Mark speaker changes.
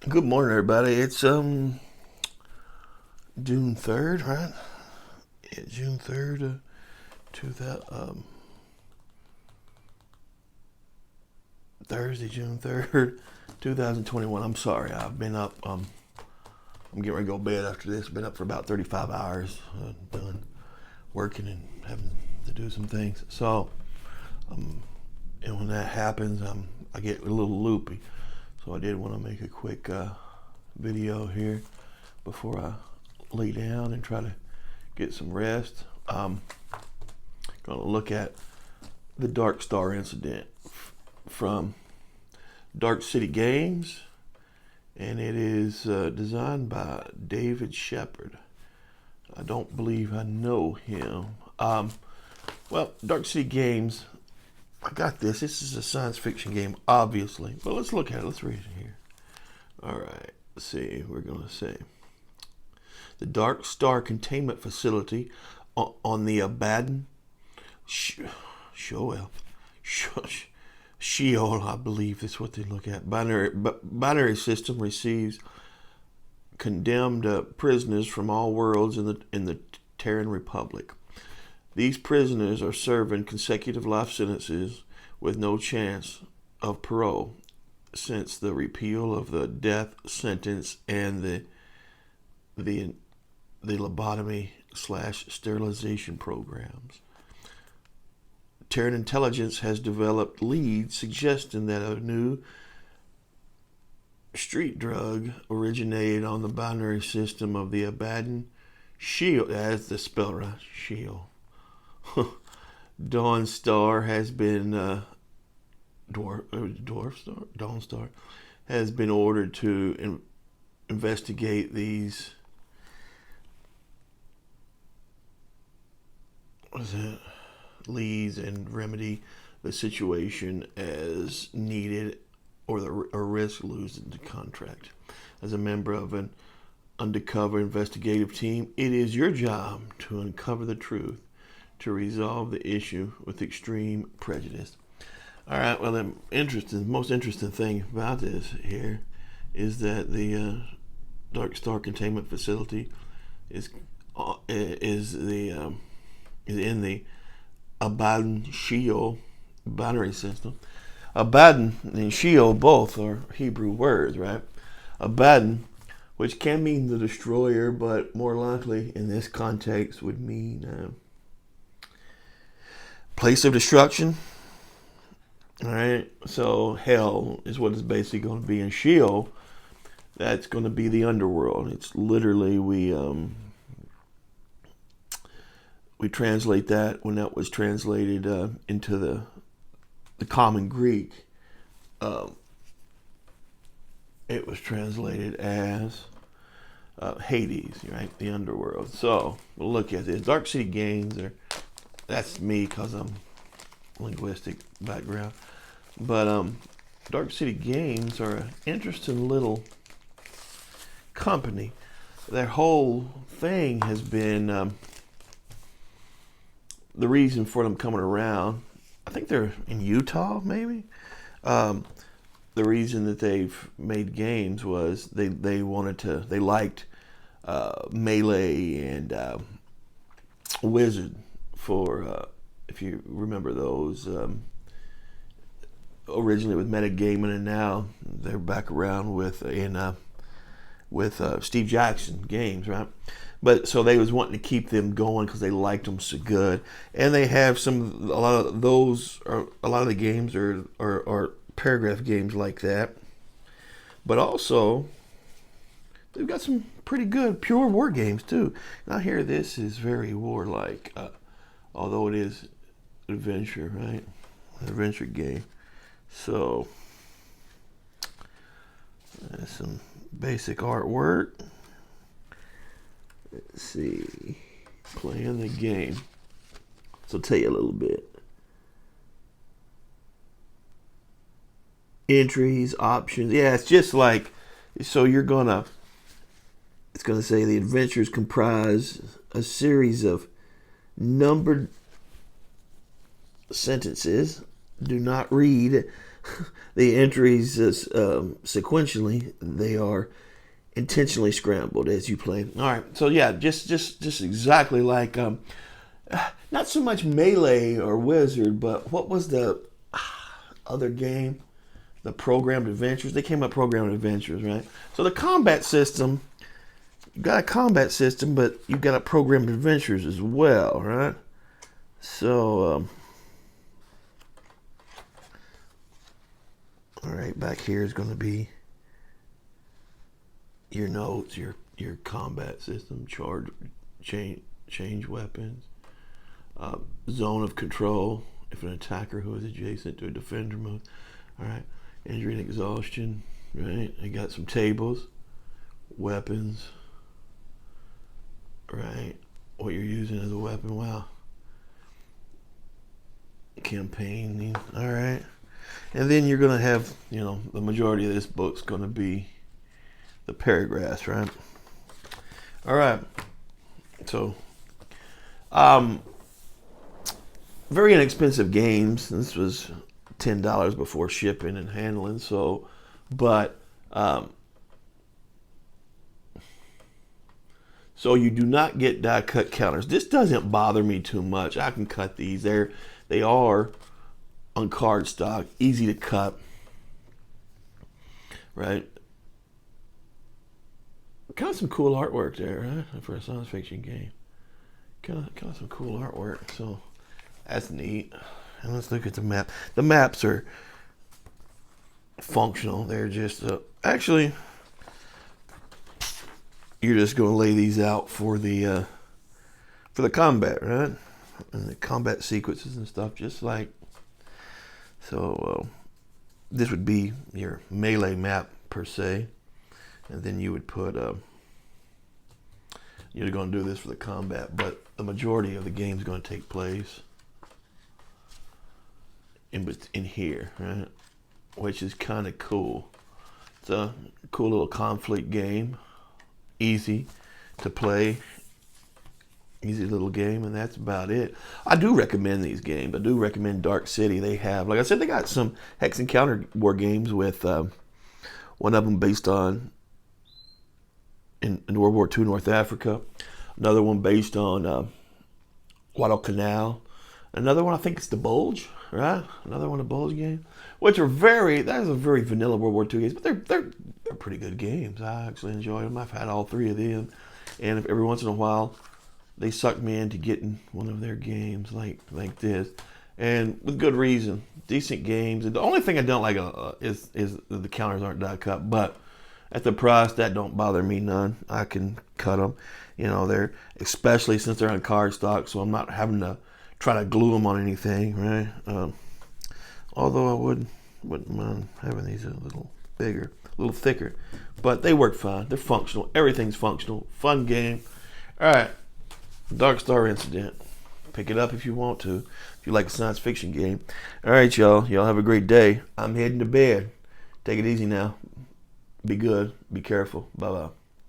Speaker 1: Good morning, everybody. It's June 3rd, right? Yeah, June 3rd, 2000, Thursday, June 3rd, 2021. I'm sorry, I've been up. I'm getting ready to go to bed after this. Been up for about 35 hours, done working and having to do some things. So, and when that happens, I get a little loopy. So I did want to make a quick video here before I lay down and try to get some rest. I'm going to look at the Dark Star incident from Dark City Games, and it is designed by David Shepard. I don't believe I know him. Well, Dark City Games, I got this. This is a science fiction game, obviously. But let's look at it. Let's read it here. All right. Let's see. We're going to say the Dark Star containment facility on the Abaddon Sheol, I believe that's what they look at. Binary system receives condemned prisoners from all worlds in the Terran Republic. These prisoners are serving consecutive life sentences with no chance of parole since the repeal of the death sentence and the lobotomy/sterilization programs. Terran intelligence has developed leads suggesting that a new street drug originated on the binary system of the Abaddon Sheol. That's the spell right. Sheol. Dawn Star has been Dawn Star has been ordered to investigate these. Leads and remedy the situation as needed, or risk losing the contract. As a member of an undercover investigative team, it is your job to uncover the truth, to resolve the issue with extreme prejudice. All right. Well, the most interesting thing about this here is that the Dark Star containment facility is in the Abaddon Sheol binary system. Abaddon and Sheol both are Hebrew words, right? Abaddon, which can mean the destroyer, but more likely in this context would mean place of destruction. All right, so hell is what it's basically going to be, and Sheol, that's going to be the underworld. It's literally we translate that when that was translated into the common Greek. It was translated as Hades, right? The underworld. So we'll look at this. Dark City Games. That's me because I'm linguistic background. But Dark City Games are an interesting little company. Their whole thing has been the reason for them coming around. I think they're in Utah, maybe. The reason that they've made games was they liked Melee and Wizard for if you remember those, originally with Metagaming, and now they're back around with Steve Jackson games, right? But so they was wanting to keep them going because they liked them so good, and they have a lot of the games are paragraph games like that. But also, they've got some pretty good pure war games too. Now here, this is very warlike, although it is adventure, right? An adventure game. So that's some basic artwork. Let's see. Playing the game. So I'll tell you a little bit. Entries, options. Yeah, it's just like, so it's gonna say the adventures comprise a series of numbered sentences. Do not read the entries sequentially, they are intentionally scrambled as you play. All right, so yeah, just exactly like not so much Melee or Wizard, but what was the other game? The Programmed Adventures. They came up Programmed Adventures, right? So the combat system, you got a combat system, but you got a Programmed Adventures as well, right? So, all right, back here is going to be your notes, your combat system, change weapons, zone of control if an attacker who is adjacent to a defender moves. All right, injury and exhaustion. Right, I got some tables, weapons. Right, what you're using as a weapon. Wow. Campaigning. All right, and then you're gonna have, the majority of this book's gonna be the paragraphs, right? All right. So, very inexpensive games. This was $10 before shipping and handling. So, but so you do not get die cut counters. This doesn't bother me too much. I can cut these. They are on cardstock, easy to cut. Right. Kind of some cool artwork there, right? For a science fiction game. Kind of some cool artwork. So that's neat. And let's look at the map. The maps are functional. They're just actually, you're just going to lay these out for the combat, right? And the combat sequences and stuff, just like so. This would be your melee map per se, and then you would put you're going to do this for the combat, but the majority of the game is going to take place in here, right? Which is kind of cool. It's a cool little conflict game, easy to play, easy little game, and that's about it. I do recommend these games. I do recommend Dark City. They have, like I said, they got some hex and counter war games with one of them based on in World War II North Africa, another one based on Guadalcanal, another one I think it's the Bulge, right? Another one, a Bulge game, which are that is a very vanilla World War II games, but they're pretty good games. I actually enjoy them. I've had all three of them, and every once in a while they suck me into getting one of their games like this, and with good reason. Decent games. And the only thing I don't like is the counters aren't die cut, but at the price, that don't bother me none. I can cut them. They're, especially since they're on cardstock, so I'm not having to try to glue them on anything, right? Although I wouldn't mind having these a little bigger, a little thicker, but they work fine. They're functional. Everything's functional. Fun game. All right, Dark Star Incident. Pick it up if you want to. If you like a science fiction game. All right, y'all. Y'all have a great day. I'm heading to bed. Take it easy now. Be good. Be careful. Bye-bye.